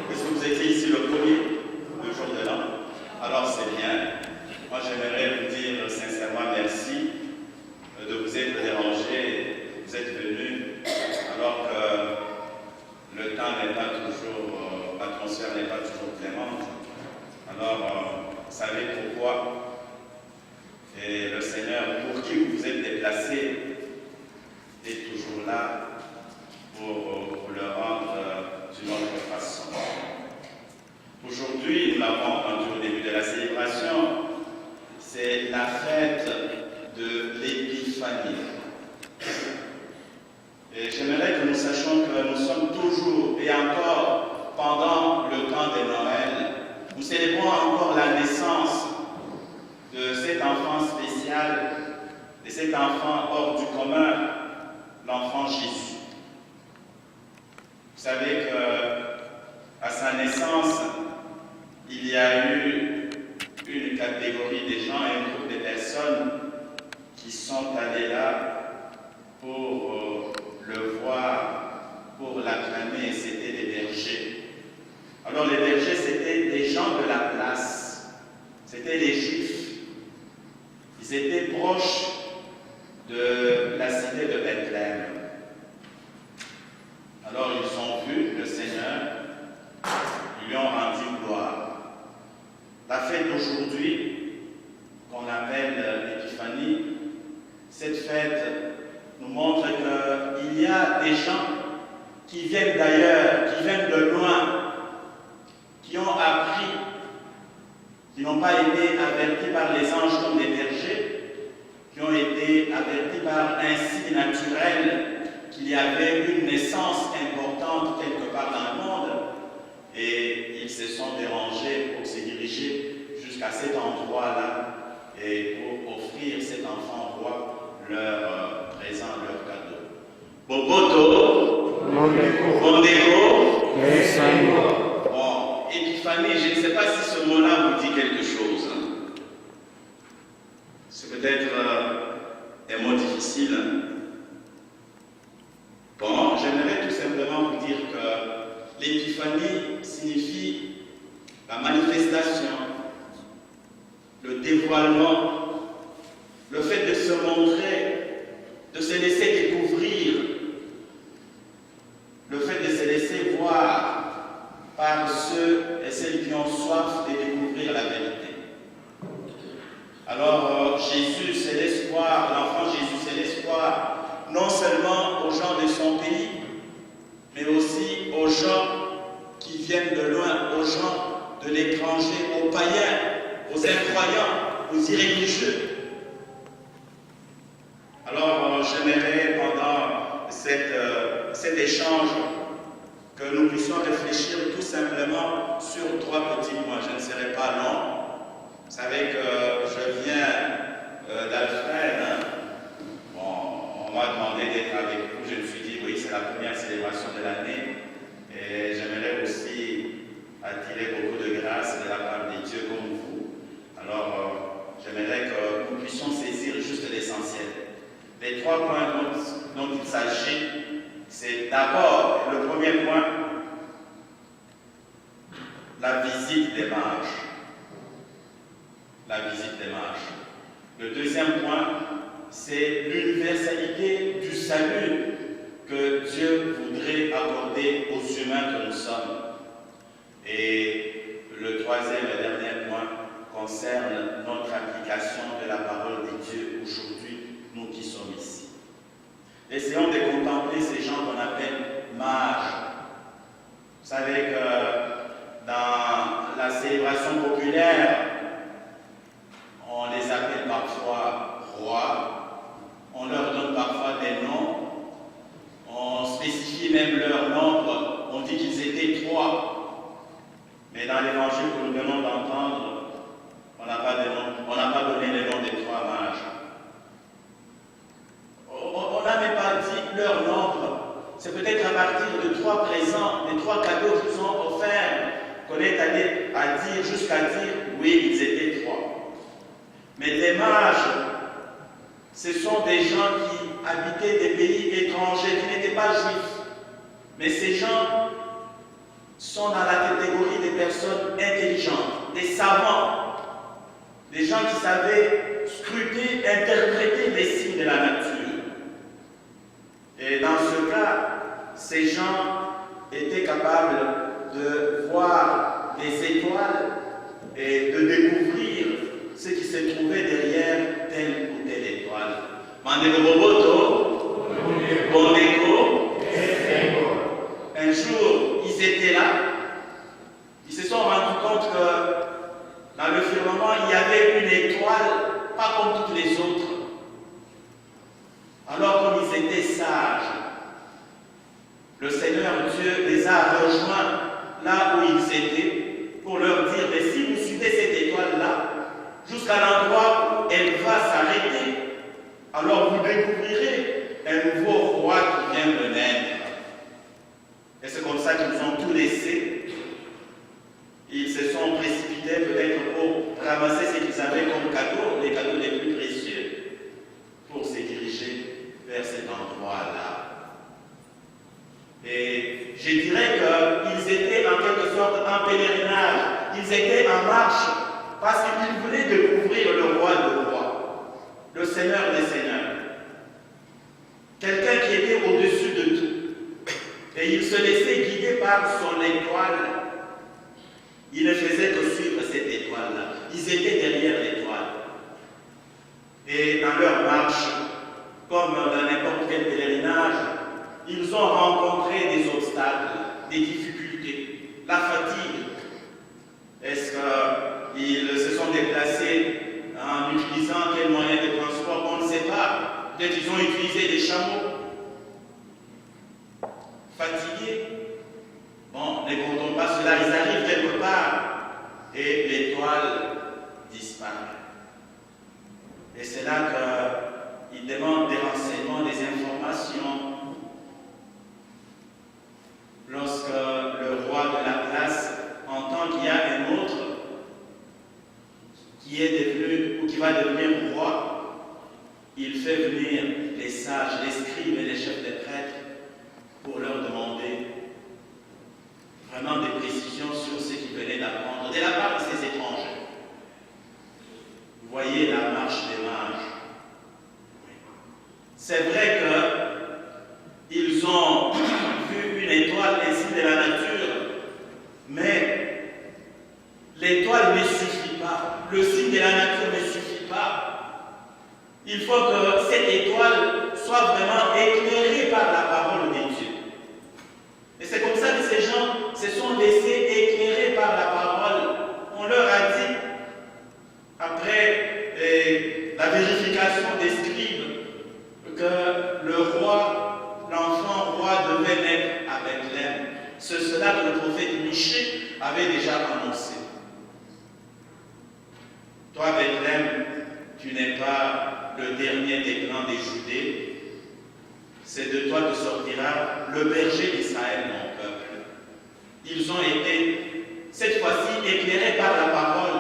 puisque vous étiez ici le jour de l'an. Alors c'est bien. Moi j'aimerais vous dire sincèrement merci de vous être dérangé. Vous êtes venus alors que le temps n'est pas toujours, l'atmosphère n'est pas toujours clémente. Alors, vous savez pourquoi. Et le Seigneur, pour qui vous vous êtes déplacé, est toujours là pour le rendre d'une autre façon. Aujourd'hui, nous l'avons entendu au début de la célébration, c'est la fête de l'Épiphanie. Et j'aimerais que nous sachions que nous sommes toujours et encore pendant le temps de Noël. Nous célébrons encore la naissance de cet enfant spécial, de cet enfant hors du commun, l'enfant Jésus. Vous savez qu'à sa naissance, il y a eu une catégorie de gens, un groupe de personnes qui sont allés là pour le voir, pour l'acclamer, c'était des bergers. Alors les bergers, c'était des gens de la place, c'était les Juifs. Ils étaient proches de la cité de Bethléem. Alors ils ont vu le Seigneur, ils lui ont rendu gloire. La fête d'aujourd'hui, qu'on appelle l'Épiphanie, cette fête nous montre qu'il y a des gens qui viennent d'ailleurs, qui viennent de loin, qui ont appris, qui n'ont pas été avertis par les anges comme des bergers, qui ont été avertis par un signe naturel qu'il y avait une naissance importante quelque part dans le monde, et ils se sont dérangés pour se diriger jusqu'à cet endroit-là et pour offrir cet enfant roi leur présent, leur cadeau. Boboto, Mondego, bon, Épiphanie, je ne sais pas si ce mot-là vous dit quelque chose. C'est peut-être un mot difficile. Bon, j'aimerais tout simplement vous dire que l'épiphanie signifie la manifestation, le dévoilement, le fait de se montrer, de se laisser découvrir, le fait de se laisser voir par ceux et celles qui ont soif de découvrir la vérité. Alors Jésus, c'est l'espoir, l'enfant Jésus, c'est l'espoir, non seulement aux gens de son pays, mais aussi aux gens qui viennent de loin, aux gens de l'étranger, aux païens, aux incroyants, aux irréligieux. Alors j'aimerais pendant cet échange que nous puissions réfléchir tout simplement sur 3 petits points. Je ne serai pas long. Vous savez que je viens d'Alfred. Bon, on m'a demandé d'être avec vous. Je me suis dit, oui, c'est la première célébration de l'année. Et j'aimerais aussi attirer beaucoup de grâce de la part de Dieu comme vous. Alors, j'aimerais que nous puissions saisir juste l'essentiel. Les 3 points dont il s'agit, c'est d'abord, le premier point, la visite des mages. La visite des mages. Le deuxième point, c'est l'universalité du salut que Dieu voudrait accorder aux humains que nous sommes. Et le troisième et dernier point concerne notre application de la parole de Dieu aujourd'hui, nous qui sommes ici. Essayons de contempler ces gens qu'on appelle mages. Vous savez que dans la célébration populaire, on les appelle parfois rois, on leur donne parfois des noms, on spécifie même leur nombre, on dit qu'ils étaient 3. Mais dans l'évangile que nous venons d'entendre, on n'a pas donné les noms des 3 mages. On n'a même pas dit leur nombre. C'est peut-être à partir de 3 présents, des 3 cadeaux qu'ils ont offerts, qu'on est allé à dire, jusqu'à dire, oui, ils étaient 3. Mais les mages, ce sont des gens qui habitaient des pays étrangers, qui n'étaient pas juifs. Mais ces gens sont dans la catégorie des personnes intelligentes, des savants, des gens qui savaient scruter, interpréter les signes de la nature. Et dans ce cas, ces gens étaient capables de voir les étoiles et de découvrir ce qui se trouvait derrière telle ou telle étoile. Mandego Boboto, Bondeko, un jour, ils étaient là, ils se sont rendus compte que dans le firmament, il y avait une étoile, pas comme toutes les autres. Alors, comme ils étaient sages, le Seigneur Dieu les a rejoints là où ils étaient pour leur dire, mais si vous suivez cette étoile-là, jusqu'à l'endroit où elle va s'arrêter, alors vous découvrirez un nouveau roi qui vient de naître. Et c'est comme ça qu'ils ont tout laissé. Ils se sont précipités peut-être pour ramasser ce qu'ils avaient comme cadeaux, les cadeaux les plus précieux, pour se diriger vers cet endroit-là. Et je dirais qu'ils étaient en quelque sorte en pèlerinage, ils étaient en marche, parce qu'ils voulaient découvrir le roi de rois, le Seigneur des seigneurs, quelqu'un qui était au-dessus de tout. Et ils se laissaient guider par son étoile. Ils ne faisaient que suivre cette étoile-là. Ils étaient derrière l'étoile. Et dans leur marche, comme dans n'importe quel pèlerinage, ils ont rencontré des obstacles, des difficultés, la fatigue. Est-ce qu'ils se sont déplacés en utilisant quel moyen de transport? On ne sait pas. Peut-être qu'ils ont utilisé des chameaux. Fatigués. Bon, ne comptons pas cela. Ils arrivent quelque part et l'étoile disparaît. Et c'est là qu'ils demandent des renseignements, des informations. Lorsque le roi de la place entend qu'il y a un autre qui est devenu ou qui va devenir roi, il fait venir les sages, les scribes et les chefs des prêtres pour leur demander vraiment des précisions sur ce qu'ils venaient d'apprendre de la part de ces étrangers. Vous voyez la marche des mages. C'est vrai qu'ils ont vu une étoile, un signe de la nature, mais l'étoile ne suffit pas. Le signe de la nature ne suffit pas. Il faut que cette étoile soit vraiment éclairée par la parole de Dieu. Et c'est comme ça que ces gens se sont laissés éclairer par la parole. On leur a dit, après la vérification des scribes, que le roi, l'enfant roi devait naître à Bethléem. C'est cela que le prophète Michée avait déjà annoncé. Toi, Bethléem, tu n'es pas le dernier des clans des Judées. C'est de toi que sortira le berger d'Israël, mon peuple. Ils ont été, cette fois-ci, éclairés par la parole.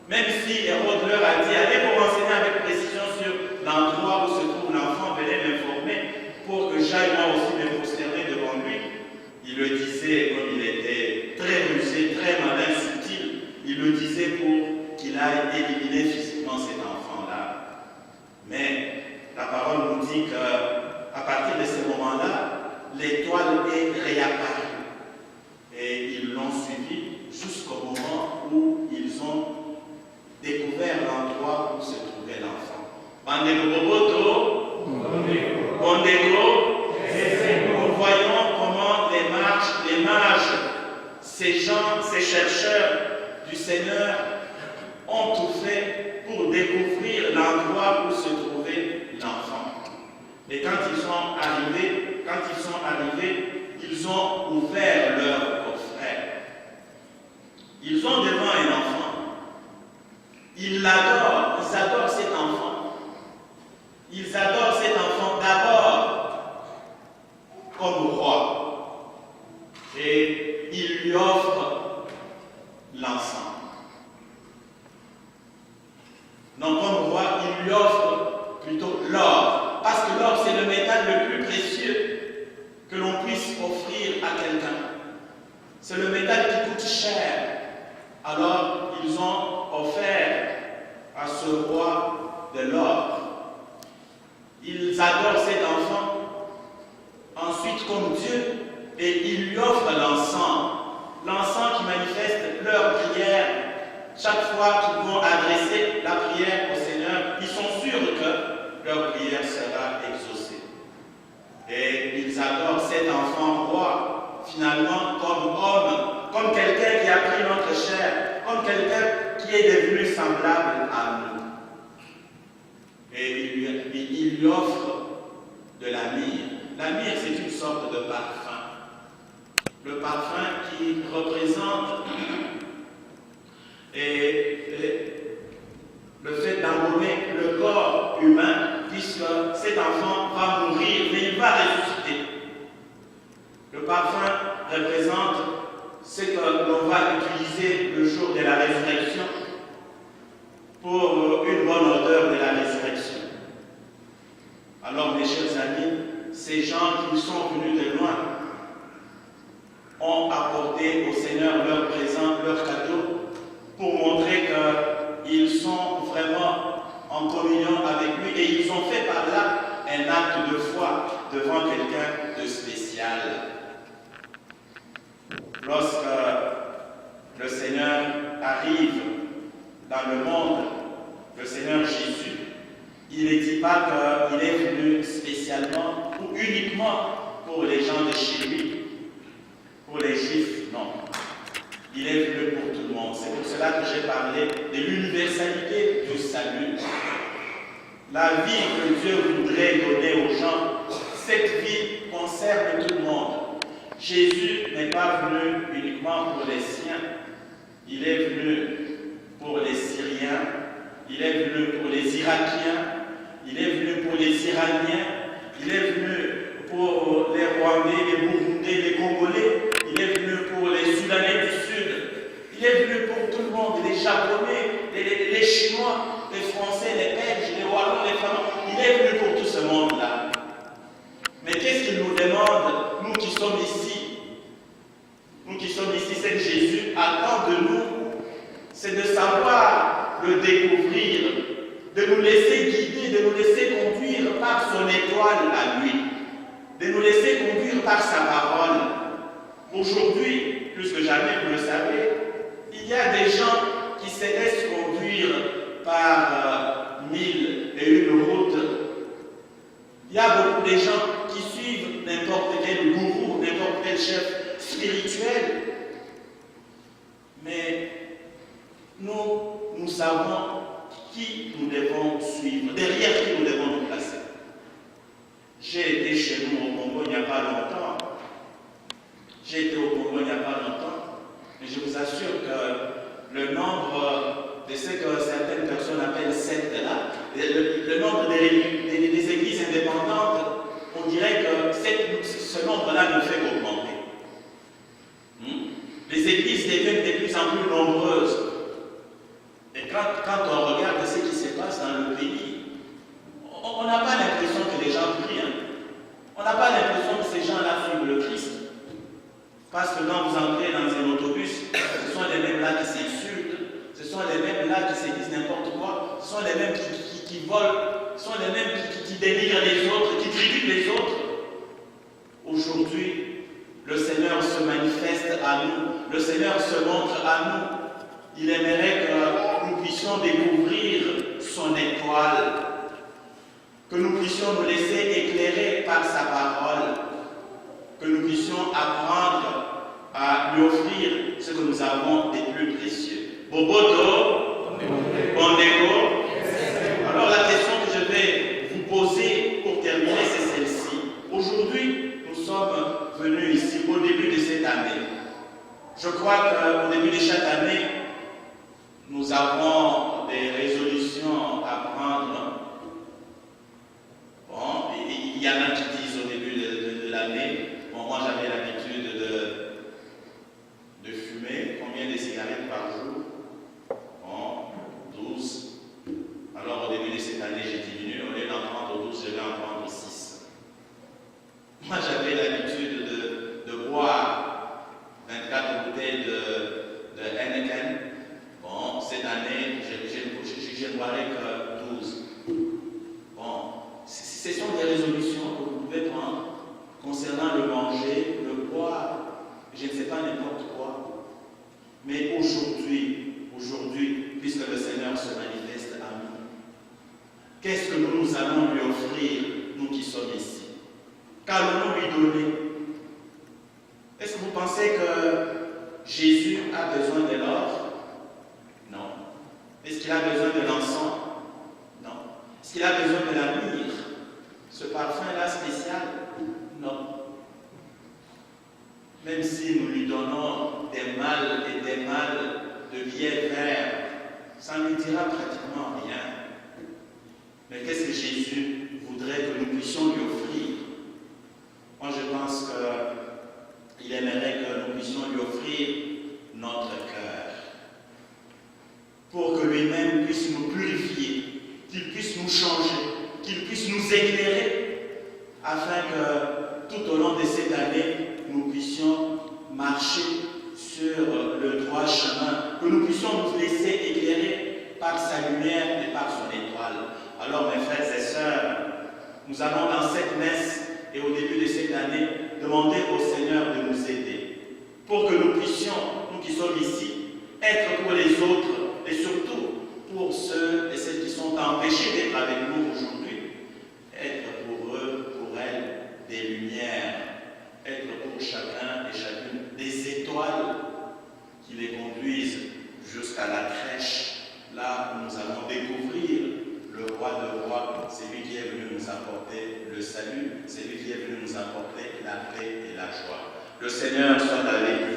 Même si Hérode leur a dit, allez vous renseigner avec précision sur l'endroit où se trouve l'enfant, venez m'informer pour que j'aille moi aussi me prosterner devant lui. Il le disait, comme il était très rusé, très malin, subtil, il le disait pour qu'il aille éliminer physiquement cet enfant-là. Mais la parole nous dit qu'à partir de ce moment-là, l'étoile est réapparue. Et ils l'ont suivi jusqu'au moment où ils ont découvert l'endroit où se trouvait l'enfant. Mandego Boboto, Bondego, nous voyons comment les mages, ces gens, ces chercheurs du Seigneur ont tout fait pour découvrir l'endroit où se trouvait l'enfant. Et quand ils sont arrivés, ils ont ouvert leur coffret. Ils ont devant un enfant. Ils l'adorent, ils adorent cet enfant. Ils adorent cet enfant d'abord comme roi. Et ils lui offrent l'encens. Non comme roi, ils lui offrent plutôt l'or. Parce que l'or, c'est le métal le plus précieux que l'on puisse offrir à quelqu'un. C'est le métal qui coûte cher. Alors, ils ont offert à ce roi de l'or. Ils adorent cet enfant, ensuite comme Dieu, et ils lui offrent l'encens. L'encens qui manifeste leur prière. Chaque fois qu'ils vont adresser la prière au Seigneur, ils sont sûrs que leur prière sera exaucée. Et ils adorent cet enfant roi, finalement, comme homme, comme quelqu'un qui a pris notre chair, comme quelqu'un qui est devenu semblable à nous. Et il lui offre de la myrrhe. La myrrhe, c'est une sorte de parfum. Le parfum qui représente le fait d'embaumer le corps humain, puisque cet enfant va mourir, mais il va ressusciter. Le parfum représente ce que l'on va utiliser le jour de la résurrection pour une bonne odeur de la résurrection. Alors, mes chers amis, ces gens qui sont venus de loin ont apporté au Seigneur leur présent, leur cadeau, pour montrer qu'ils sont vraiment en communion avec lui et ils ont fait par là un acte de foi devant quelqu'un de spécial. Lorsque le Seigneur arrive dans le monde, le Seigneur Jésus, il ne dit pas qu'il est venu spécialement ou uniquement pour les gens de chez lui, pour les Juifs, non. Il est venu pour tout le monde. C'est pour cela que j'ai parlé de l'universalité du salut. La vie que Dieu voudrait donner aux gens, cette vie concerne tout le monde. Jésus n'est pas venu uniquement pour les siens. Il est venu pour les Syriens, il est venu pour les Irakiens, il est venu pour les Iraniens, il est venu pour les Rwandais, les Burundais, les Congolais, il est venu pour les Soudanais du Sud, il est venu pour tout le monde, les Japonais, les Chinois, les Français, les Belges, les Wallons, les Flamands, il est venu pour tout ce monde-là. Mais qu'est-ce qu'il nous demande, nous qui sommes ici? Nous qui sommes ici, c'est que Jésus attend de nous, c'est de savoir le découvrir, de nous laisser guider, de nous laisser conduire par son étoile à lui, de nous laisser conduire par sa parole. Aujourd'hui, plus que jamais, vous le savez, il y a des gens qui se laissent conduire par mille et une routes. Il y a beaucoup de gens qui suivent n'importe quel gourou, n'importe quel chef spirituel. Mais nous savons qui nous devons suivre, derrière qui nous devons nous placer. J'ai été chez nous au Congo il n'y a pas longtemps. Mais je vous assure que le nombre de ce que certaines personnes appellent sectes là, le nombre des églises indépendantes, on dirait que ce nombre-là ne fait qu'augmenter. Les églises deviennent de plus en plus nombreuses. Et quand on regarde ce qui se passe dans le pays, on n'a pas l'impression que les gens prient. On n'a pas l'impression que ces gens-là suivent le Christ. Parce que quand vous entrez dans un autobus, ce sont les mêmes là qui s'insultent, ce sont les mêmes là qui se disent n'importe quoi, ce sont les mêmes qui volent, ce sont les mêmes qui dénigrent les autres, qui critiquent les autres. Aujourd'hui, le Seigneur se manifeste à nous, le Seigneur se montre à nous. Il aimerait que nous puissions découvrir son étoile, que nous puissions nous laisser éclairer par sa parole, que nous puissions apprendre à lui offrir ce que nous avons de plus précieux. Boboto, Bondego. Alors la question que je vais vous poser pour terminer, c'est celle-ci. Aujourd'hui, nous sommes venus ici au début de cette année. Je crois qu'au début de chaque année, nous avons des résolutions à prendre. Bon, il y en a qui disent au début de l'année, bon, moi j'avais l'habitude de fumer. Combien de cigarettes par jour? Bon, 12. Alors au début de cette année, j'ai diminué. Au lieu d'en prendre 12, je vais en prendre 6. Moi j'avais l'habitude de boire 24 sommes ici. Qu'allons-nous lui donner? Est-ce que vous pensez que Jésus a besoin de l'or? Non. Est-ce qu'il a besoin de l'encens? Non. Est-ce qu'il a besoin de la myrrhe? Ce parfum-là spécial? Non. Même si nous lui donnons des malles et des malles de billets verts, ça ne lui dira pratiquement rien. Mais qu'est-ce que Jésus voudrait que nous puissions lui offrir? Moi, je pense qu'il aimerait que nous puissions lui offrir notre cœur, pour que lui-même puisse nous purifier, qu'il puisse nous changer, qu'il puisse nous éclairer, afin que tout au long de cette année, nous puissions marcher sur le droit chemin, que nous puissions nous laisser éclairer par sa lumière et par son étoile. Alors, mes frères et sœurs, nous allons dans cette messe et au début de cette année demander au Seigneur de nous aider pour que nous puissions, nous qui sommes ici, être pour les autres et surtout pour ceux et celles qui sont empêchés d'être avec nous aujourd'hui, être pour eux, pour elles, des lumières, être pour chacun et chacune des étoiles qui les conduisent jusqu'à la crèche, là où nous allons découvrir le roi de rois, c'est lui qui est venu nous apporter le salut, c'est lui qui est venu nous apporter la paix et la joie. Le Seigneur soit avec vous.